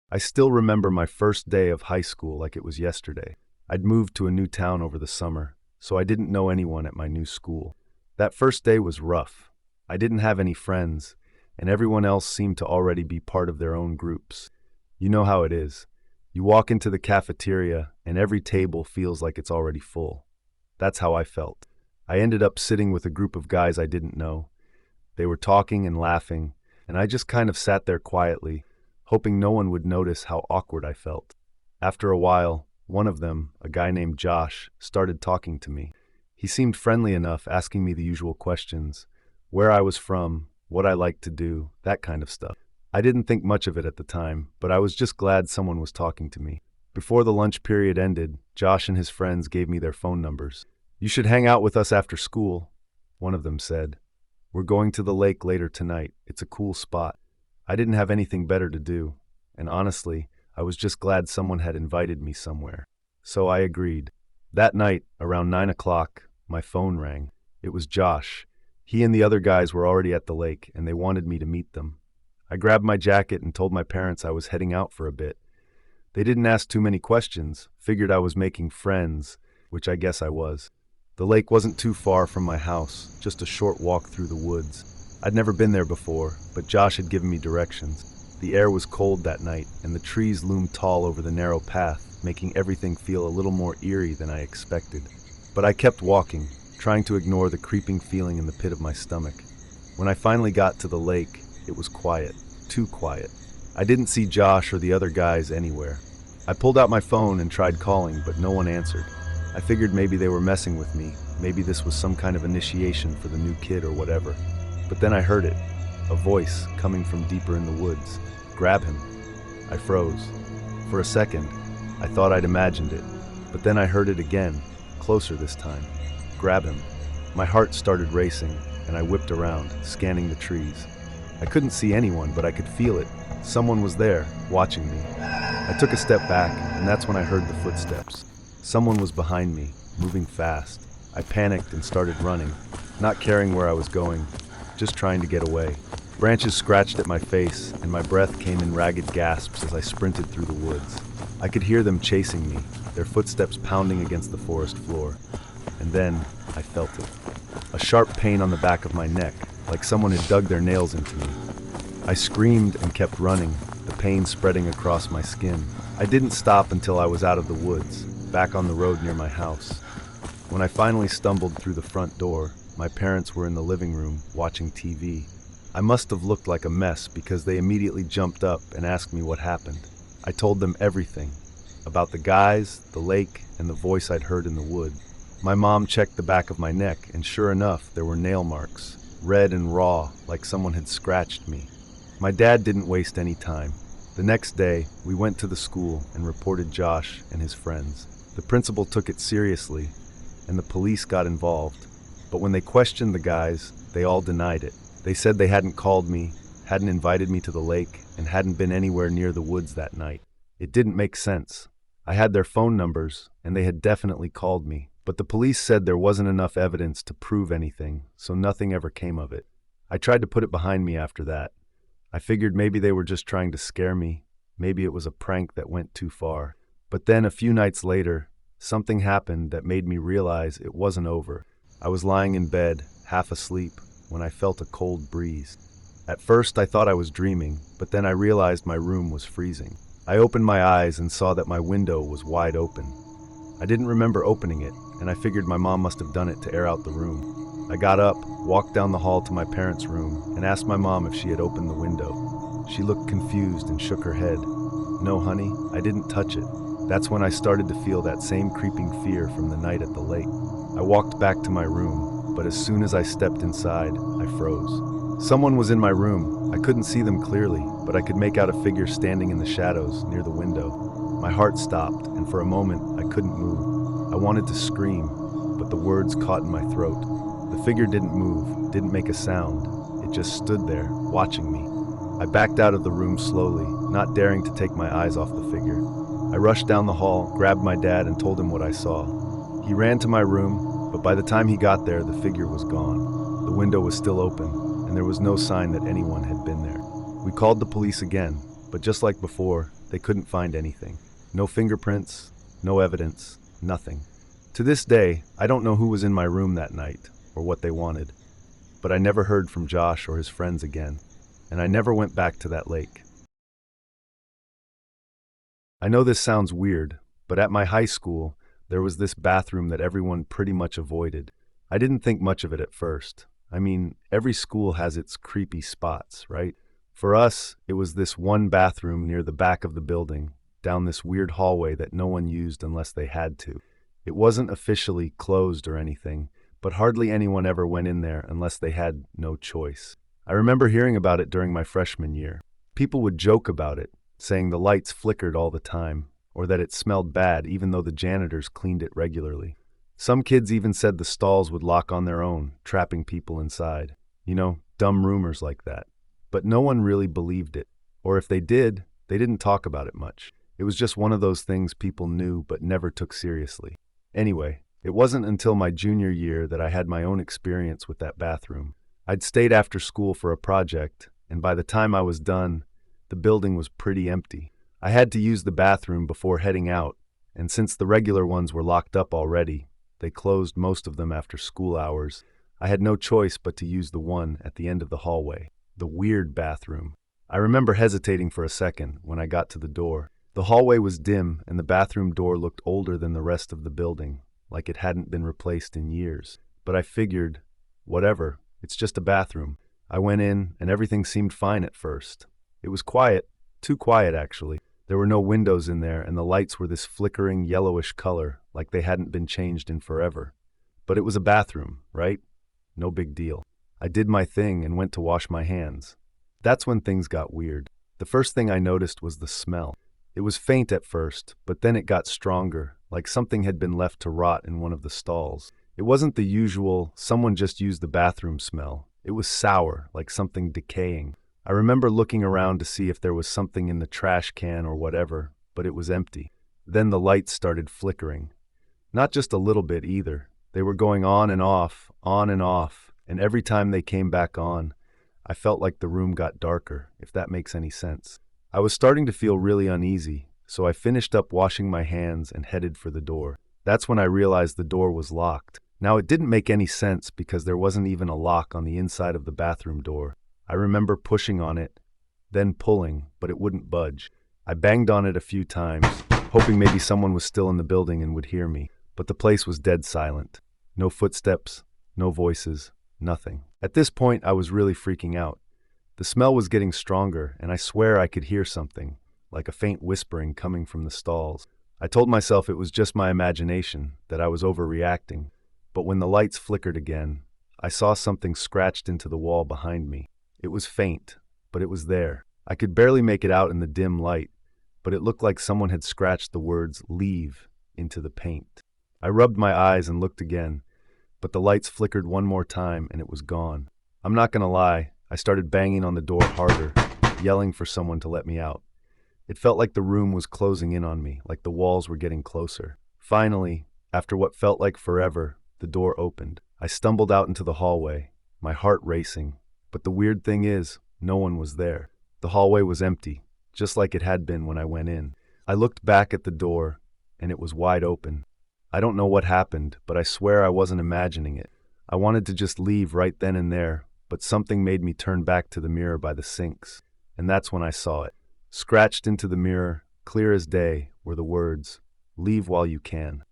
I still remember my first day of high school like it was yesterday. I'd moved to a new town over the summer, so I didn't know anyone at my new school. That first day was rough. I didn't have any friends, and everyone else seemed to already be part of their own groups. You know how it is. You walk into the cafeteria, and every table feels like it's already full. That's how I felt. I ended up sitting with a group of guys I didn't know. They were talking and laughing, and I just kind of sat there quietly, hoping no one would notice how awkward I felt. After a while, one of them, a guy named Josh, started talking to me. He seemed friendly enough, asking me the usual questions, where I was from, what I liked to do, that kind of stuff. I didn't think much of it at the time, but I was just glad someone was talking to me. Before the lunch period ended, Josh and his friends gave me their phone numbers. "You should hang out with us after school," one of them said. "We're going to the lake later tonight. It's a cool spot." I didn't have anything better to do, and honestly, I was just glad someone had invited me somewhere. So I agreed. That night, around 9 o'clock, my phone rang. It was Josh. He and the other guys were already at the lake, and they wanted me to meet them. I grabbed my jacket and told my parents I was heading out for a bit. They didn't ask too many questions, figured I was making friends, which I guess I was. The lake wasn't too far from my house, just a short walk through the woods. I'd never been there before, but Josh had given me directions. The air was cold that night, and the trees loomed tall over the narrow path, making everything feel a little more eerie than I expected. But I kept walking, trying to ignore the creeping feeling in the pit of my stomach. When I finally got to the lake, it was quiet, too quiet. I didn't see Josh or the other guys anywhere. I pulled out my phone and tried calling, but no one answered. I figured maybe they were messing with me, maybe this was some kind of initiation for the new kid or whatever. But then I heard it, a voice coming from deeper in the woods. "Grab him." I froze. For a second, I thought I'd imagined it, but then I heard it again, closer this time. "Grab him." My heart started racing, and I whipped around, scanning the trees. I couldn't see anyone, but I could feel it. Someone was there, watching me. I took a step back, and that's when I heard the footsteps. Someone was behind me, moving fast. I panicked and started running, not caring where I was going, just trying to get away. Branches scratched at my face, and my breath came in ragged gasps as I sprinted through the woods. I could hear them chasing me, their footsteps pounding against the forest floor. And then I felt it. A sharp pain on the back of my neck, like someone had dug their nails into me. I screamed and kept running, the pain spreading across my skin. I didn't stop until I was out of the woods, back on the road near my house. When I finally stumbled through the front door, my parents were in the living room, watching TV. I must have looked like a mess because they immediately jumped up and asked me what happened. I told them everything, about the guys, the lake, and the voice I'd heard in the wood. My mom checked the back of my neck, and sure enough, there were nail marks, red and raw, like someone had scratched me. My dad didn't waste any time. The next day, we went to the school and reported Josh and his friends. The principal took it seriously, and the police got involved. But when they questioned the guys, they all denied it. They said they hadn't called me, hadn't invited me to the lake, and hadn't been anywhere near the woods that night. It didn't make sense. I had their phone numbers, and they had definitely called me. But the police said there wasn't enough evidence to prove anything, so nothing ever came of it. I tried to put it behind me after that. I figured maybe they were just trying to scare me. Maybe it was a prank that went too far. But then a few nights later, something happened that made me realize it wasn't over. I was lying in bed, half asleep, when I felt a cold breeze. At first I thought I was dreaming, but then I realized my room was freezing. I opened my eyes and saw that my window was wide open. I didn't remember opening it, and I figured my mom must have done it to air out the room. I got up, walked down the hall to my parents' room, and asked my mom if she had opened the window. She looked confused and shook her head. "No, honey, I didn't touch it." That's when I started to feel that same creeping fear from the night at the lake. I walked back to my room, but as soon as I stepped inside, I froze. Someone was in my room. I couldn't see them clearly, but I could make out a figure standing in the shadows near the window. My heart stopped, and for a moment, I couldn't move. I wanted to scream, but the words caught in my throat. The figure didn't move, didn't make a sound. It just stood there, watching me. I backed out of the room slowly, not daring to take my eyes off the figure. I rushed down the hall, grabbed my dad, and told him what I saw. He ran to my room, but by the time he got there, the figure was gone. The window was still open, and there was no sign that anyone had been there. We called the police again, but just like before, They couldn't find anything. No fingerprints, no evidence, nothing. To this day, I don't know who was in my room that night or what they wanted, but I never heard from Josh or his friends again, and I never went back to that lake. I know this sounds weird, but at my high school, there was this bathroom that everyone pretty much avoided. I didn't think much of it at first. I mean, every school has its creepy spots, right? For us, it was this one bathroom near the back of the building, down this weird hallway that no one used unless they had to. It wasn't officially closed or anything, but hardly anyone ever went in there unless they had no choice. I remember hearing about it during my freshman year. People would joke about it, saying the lights flickered all the time, or that it smelled bad even though the janitors cleaned it regularly. Some kids even said the stalls would lock on their own, trapping people inside. You know, dumb rumors like that. But no one really believed it. Or if they did, they didn't talk about it much. It was just one of those things people knew but never took seriously. Anyway, it wasn't until my junior year that I had my own experience with that bathroom. I'd stayed after school for a project, and by the time I was done, the building was pretty empty. I had to use the bathroom before heading out, and since the regular ones were locked up already, they closed most of them after school hours. I had no choice but to use the one at the end of the hallway, the weird bathroom. I remember hesitating for a second when I got to the door. The hallway was dim, and the bathroom door looked older than the rest of the building, like it hadn't been replaced in years. But I figured, whatever, it's just a bathroom. I went in, and everything seemed fine at first. It was quiet, too quiet actually. There were no windows in there, and the lights were this flickering yellowish color, like they hadn't been changed in forever. But it was a bathroom, right? No big deal. I did my thing and went to wash my hands. That's when things got weird. The first thing I noticed was the smell. It was faint at first, but then it got stronger, like something had been left to rot in one of the stalls. It wasn't the usual, someone just used the bathroom smell. It was sour, like something decaying. I remember looking around to see if there was something in the trash can or whatever, but it was empty. Then the lights started flickering. Not just a little bit either. They were going on and off, and every time they came back on, I felt like the room got darker, if that makes any sense. I was starting to feel really uneasy, so I finished up washing my hands and headed for the door. That's when I realized the door was locked. Now, it didn't make any sense because there wasn't even a lock on the inside of the bathroom door. I remember pushing on it, then pulling, but it wouldn't budge. I banged on it a few times, hoping maybe someone was still in the building and would hear me, but the place was dead silent. No footsteps, no voices, nothing. At this point, I was really freaking out. The smell was getting stronger, and I swear I could hear something, like a faint whispering coming from the stalls. I told myself it was just my imagination, that I was overreacting, but when the lights flickered again, I saw something scratched into the wall behind me. It was faint, but it was there. I could barely make it out in the dim light, but it looked like someone had scratched the words "leave" into the paint. I rubbed my eyes and looked again, but the lights flickered one more time and it was gone. I'm not gonna lie, I started banging on the door harder, yelling for someone to let me out. It felt like the room was closing in on me, like the walls were getting closer. Finally, after what felt like forever, the door opened. I stumbled out into the hallway, my heart racing. But the weird thing is, no one was there. The hallway was empty, just like it had been when I went in. I looked back at the door, and it was wide open. I don't know what happened, but I swear I wasn't imagining it. I wanted to just leave right then and there, but something made me turn back to the mirror by the sinks, and that's when I saw it. Scratched into the mirror, clear as day, were the words, "Leave while you can."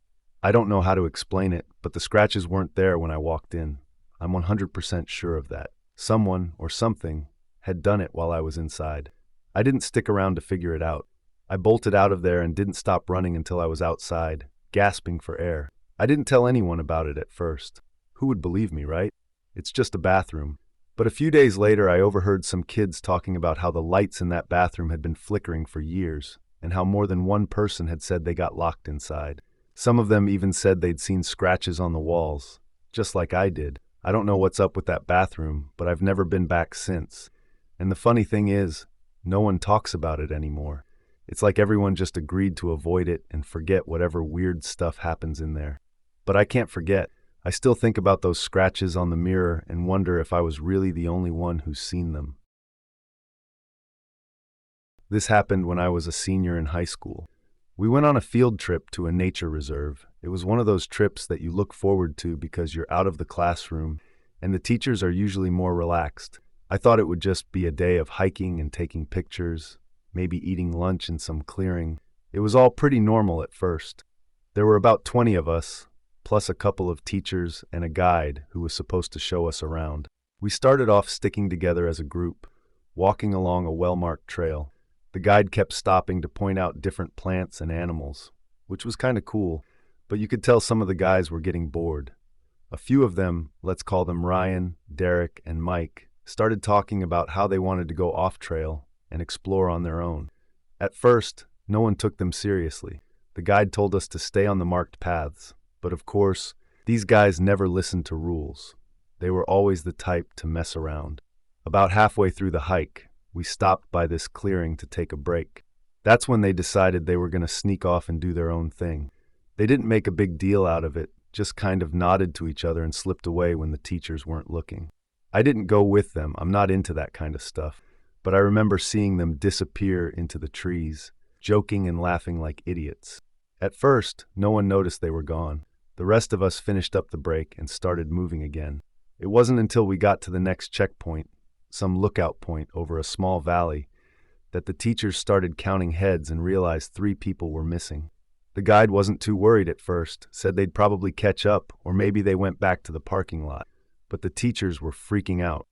I don't know how to explain it, but the scratches weren't there when I walked in. I'm 100% sure of that. Someone, or something, had done it while I was inside. I didn't stick around to figure it out. I bolted out of there and didn't stop running until I was outside, gasping for air. I didn't tell anyone about it at first. Who would believe me, right? It's just a bathroom. But a few days later, I overheard some kids talking about how the lights in that bathroom had been flickering for years, and how more than one person had said they got locked inside. Some of them even said they'd seen scratches on the walls, just like I did. I don't know what's up with that bathroom, but I've never been back since. And the funny thing is, no one talks about it anymore. It's like everyone just agreed to avoid it and forget whatever weird stuff happens in there. But I can't forget. I still think about those scratches on the mirror and wonder if I was really the only one who's seen them. This happened when I was a senior in high school. We went on a field trip to a nature reserve. It was one of those trips that you look forward to because you're out of the classroom and the teachers are usually more relaxed. I thought it would just be a day of hiking and taking pictures, maybe eating lunch in some clearing. It was all pretty normal at first. There were about 20 of us, plus a couple of teachers and a guide who was supposed to show us around. We started off sticking together as a group, walking along a well-marked trail. The guide kept stopping to point out different plants and animals, which was kind of cool, but you could tell some of the guys were getting bored. A few of them, let's call them Ryan, Derek, and Mike, started talking about how they wanted to go off-trail and explore on their own. At first, no one took them seriously. The guide told us to stay on the marked paths, but of course, these guys never listened to rules. They were always the type to mess around. About halfway through the hike, we stopped by this clearing to take a break. That's when they decided they were going to sneak off and do their own thing. They didn't make a big deal out of it, just kind of nodded to each other and slipped away when the teachers weren't looking. I didn't go with them, I'm not into that kind of stuff, but I remember seeing them disappear into the trees, joking and laughing like idiots. At first, no one noticed they were gone. The rest of us finished up the break and started moving again. It wasn't until we got to the next checkpoint, some lookout point over a small valley, that the teachers started counting heads and realized 3 people were missing. The guide wasn't too worried at first, said they'd probably catch up or maybe they went back to the parking lot. But the teachers were freaking out.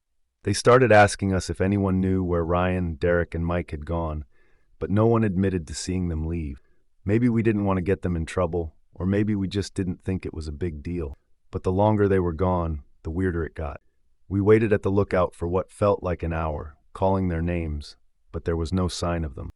They started asking us if anyone knew where Ryan, Derek, and Mike had gone, but no one admitted to seeing them leave. Maybe we didn't want to get them in trouble, or maybe we just didn't think it was a big deal. But the longer they were gone, the weirder it got. We waited at the lookout for what felt like an hour, calling their names, but there was no sign of them.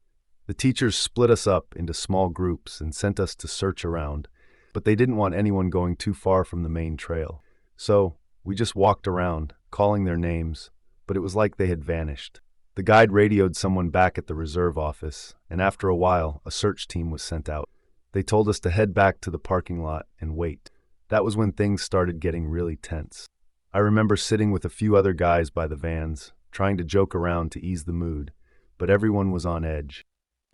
The teachers split us up into small groups and sent us to search around, but they didn't want anyone going too far from the main trail. So, we just walked around, calling their names, but it was like they had vanished. The guide radioed someone back at the reserve office, and after a while, a search team was sent out. They told us to head back to the parking lot and wait. That was when things started getting really tense. I remember sitting with a few other guys by the vans, trying to joke around to ease the mood, but everyone was on edge.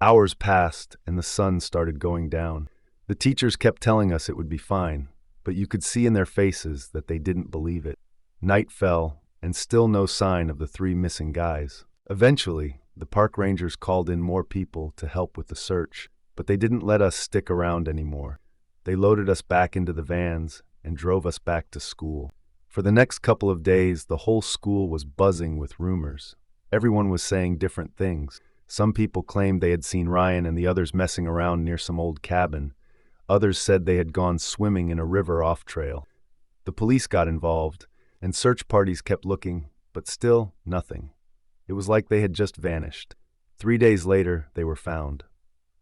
Hours passed, and the sun started going down. The teachers kept telling us it would be fine, but you could see in their faces that they didn't believe it. Night fell, and still no sign of the 3 missing guys. Eventually, the park rangers called in more people to help with the search, but they didn't let us stick around anymore. They loaded us back into the vans and drove us back to school. For the next couple of days, the whole school was buzzing with rumors. Everyone was saying different things. Some people claimed they had seen Ryan and the others messing around near some old cabin. Others said they had gone swimming in a river off-trail. The police got involved, and search parties kept looking, but still nothing. It was like they had just vanished. 3 days later, they were found.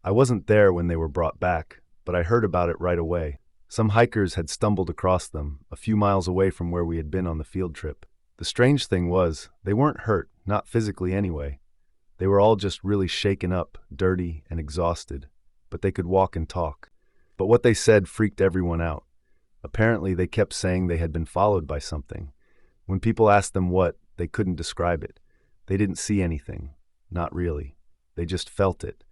I wasn't there when they were brought back, but I heard about it right away. Some hikers had stumbled across them, a few miles away from where we had been on the field trip. The strange thing was, they weren't hurt, not physically anyway. They were all just really shaken up, dirty, and exhausted, but they could walk and talk. But what they said freaked everyone out. Apparently, they kept saying they had been followed by something. When people asked them what, they couldn't describe it. They didn't see anything. Not really. They just felt it.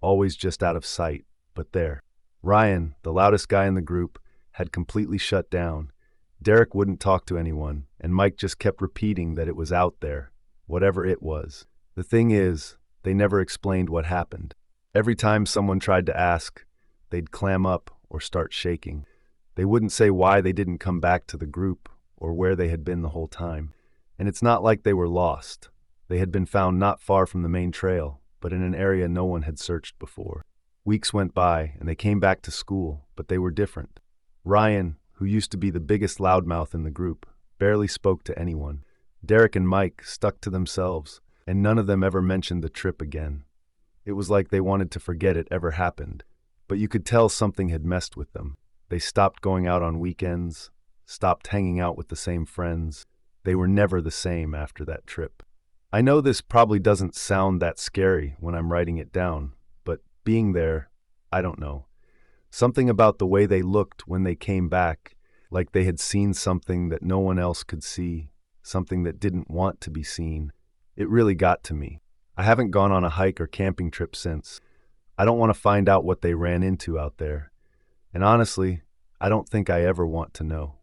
Always just out of sight, but there. Ryan, the loudest guy in the group, had completely shut down. Derek wouldn't talk to anyone, and Mike just kept repeating that it was out there, whatever it was. The thing is, they never explained what happened. Every time someone tried to ask, they'd clam up or start shaking. They wouldn't say why they didn't come back to the group or where they had been the whole time. And it's not like they were lost. They had been found not far from the main trail, but in an area no one had searched before. Weeks went by, and they came back to school, but they were different. Ryan, who used to be the biggest loudmouth in the group, barely spoke to anyone. Derek and Mike stuck to themselves, and none of them ever mentioned the trip again. It was like they wanted to forget it ever happened, but you could tell something had messed with them. They stopped going out on weekends, stopped hanging out with the same friends. They were never the same after that trip. I know this probably doesn't sound that scary when I'm writing it down, but being there, I don't know. Something about the way they looked when they came back, like they had seen something that no one else could see, something that didn't want to be seen. It really got to me. I haven't gone on a hike or camping trip since. I don't want to find out what they ran into out there. And honestly, I don't think I ever want to know.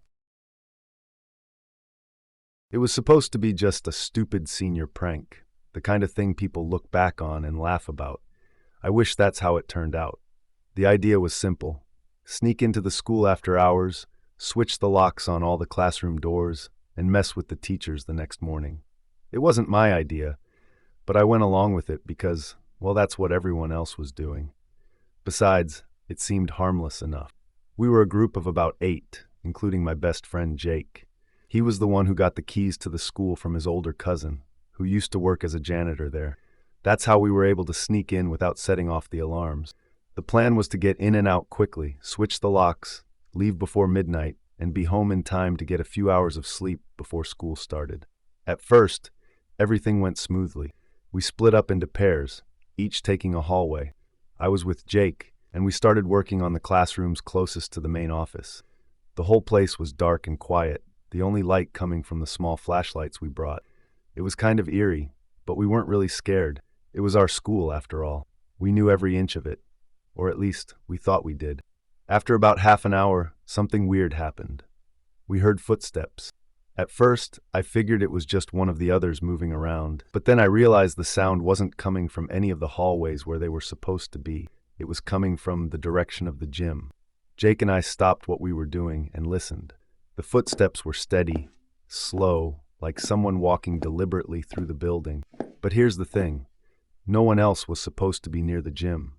It was supposed to be just a stupid senior prank, the kind of thing people look back on and laugh about. I wish that's how it turned out. The idea was simple. Sneak into the school after hours, switch the locks on all the classroom doors, and mess with the teachers the next morning. It wasn't my idea, but I went along with it because, well, that's what everyone else was doing. Besides, it seemed harmless enough. We were a group of about 8, including my best friend Jake. He was the one who got the keys to the school from his older cousin, who used to work as a janitor there. That's how we were able to sneak in without setting off the alarms. The plan was to get in and out quickly, switch the locks, leave before midnight, and be home in time to get a few hours of sleep before school started. At first, everything went smoothly. We split up into pairs, each taking a hallway. I was with Jake, and we started working on the classrooms closest to the main office. The whole place was dark and quiet, the only light coming from the small flashlights we brought. It was kind of eerie, but we weren't really scared. It was our school, after all. We knew every inch of it, or at least we thought we did. After about half an hour, something weird happened. We heard footsteps. At first, I figured it was just one of the others moving around, but then I realized the sound wasn't coming from any of the hallways where they were supposed to be. It was coming from the direction of the gym. Jake and I stopped what we were doing and listened. The footsteps were steady, slow, like someone walking deliberately through the building. But here's the thing. No one else was supposed to be near the gym.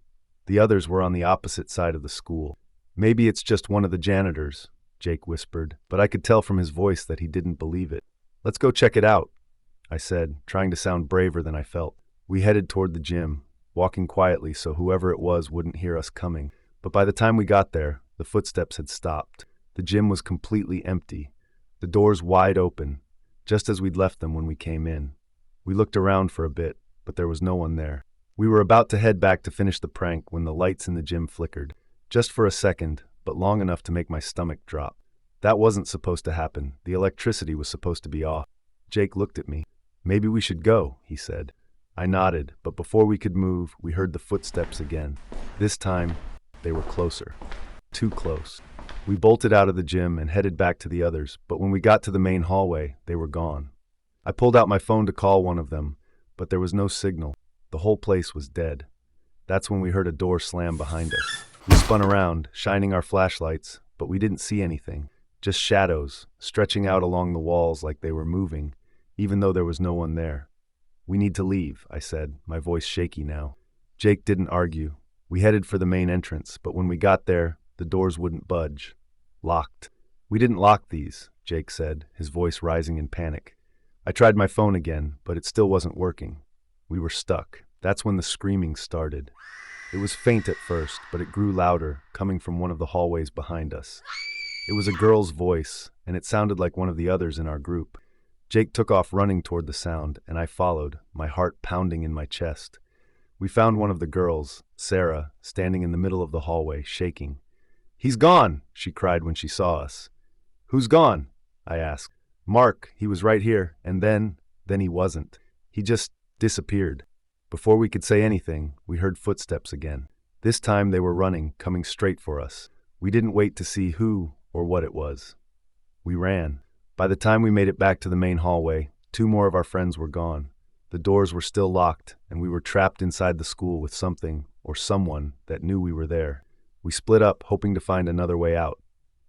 The others were on the opposite side of the school. Maybe it's just one of the janitors, Jake whispered, but I could tell from his voice that he didn't believe it. Let's go check it out, I said, trying to sound braver than I felt. We headed toward the gym, walking quietly so whoever it was wouldn't hear us coming. But by the time we got there, the footsteps had stopped. The gym was completely empty, the doors wide open, just as we'd left them when we came in. We looked around for a bit, but there was no one there. We were about to head back to finish the prank when the lights in the gym flickered. Just for a second, but long enough to make my stomach drop. That wasn't supposed to happen. The electricity was supposed to be off. Jake looked at me. Maybe we should go, he said. I nodded, but before we could move, we heard the footsteps again. This time, they were closer. Too close. We bolted out of the gym and headed back to the others, but when we got to the main hallway, they were gone. I pulled out my phone to call one of them, but there was no signal. The whole place was dead. That's when we heard a door slam behind us. We spun around, shining our flashlights, but we didn't see anything. Just shadows, stretching out along the walls like they were moving, even though there was no one there. We need to leave, I said, my voice shaky now. Jake didn't argue. We headed for the main entrance, but when we got there, the doors wouldn't budge. Locked. We didn't lock these, Jake said, his voice rising in panic. I tried my phone again, but it still wasn't working. We were stuck. That's when the screaming started. It was faint at first, but it grew louder, coming from one of the hallways behind us. It was a girl's voice, and it sounded like one of the others in our group. Jake took off running toward the sound, and I followed, my heart pounding in my chest. We found one of the girls, Sarah, standing in the middle of the hallway, shaking. "He's gone!" she cried when she saw us. "Who's gone?" I asked. "Mark, he was right here, and then he wasn't. He just disappeared." Before we could say anything, we heard footsteps again. This time they were running, coming straight for us. We didn't wait to see who or what it was. We ran. By the time we made it back to the main hallway, 2 more of our friends were gone. The doors were still locked, and we were trapped inside the school with something or someone that knew we were there. We split up, hoping to find another way out.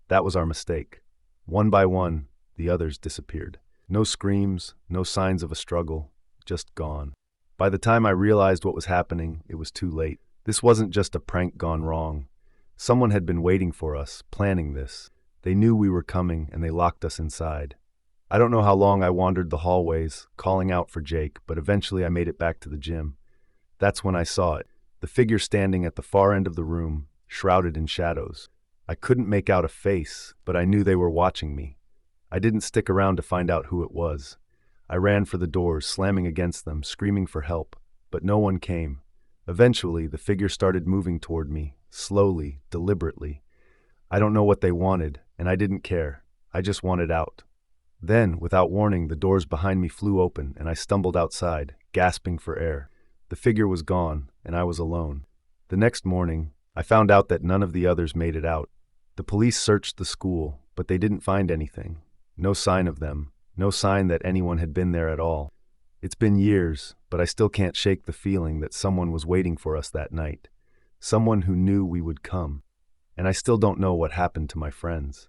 That was our mistake. One by one, the others disappeared. No screams, no signs of a struggle, just gone. By the time I realized what was happening, it was too late. This wasn't just a prank gone wrong. Someone had been waiting for us, planning this. They knew we were coming, and they locked us inside. I don't know how long I wandered the hallways, calling out for Jake, but eventually I made it back to the gym. That's when I saw it, the figure standing at the far end of the room, shrouded in shadows. I couldn't make out a face, but I knew they were watching me. I didn't stick around to find out who it was. I ran for the doors, slamming against them, screaming for help, but no one came. Eventually, the figure started moving toward me, slowly, deliberately. I don't know what they wanted, and I didn't care. I just wanted out. Then, without warning, the doors behind me flew open, and I stumbled outside, gasping for air. The figure was gone, and I was alone. The next morning, I found out that none of the others made it out. The police searched the school, but they didn't find anything. No sign of them, no sign that anyone had been there at all. It's been years, but I still can't shake the feeling that someone was waiting for us that night. Someone who knew we would come. And I still don't know what happened to my friends.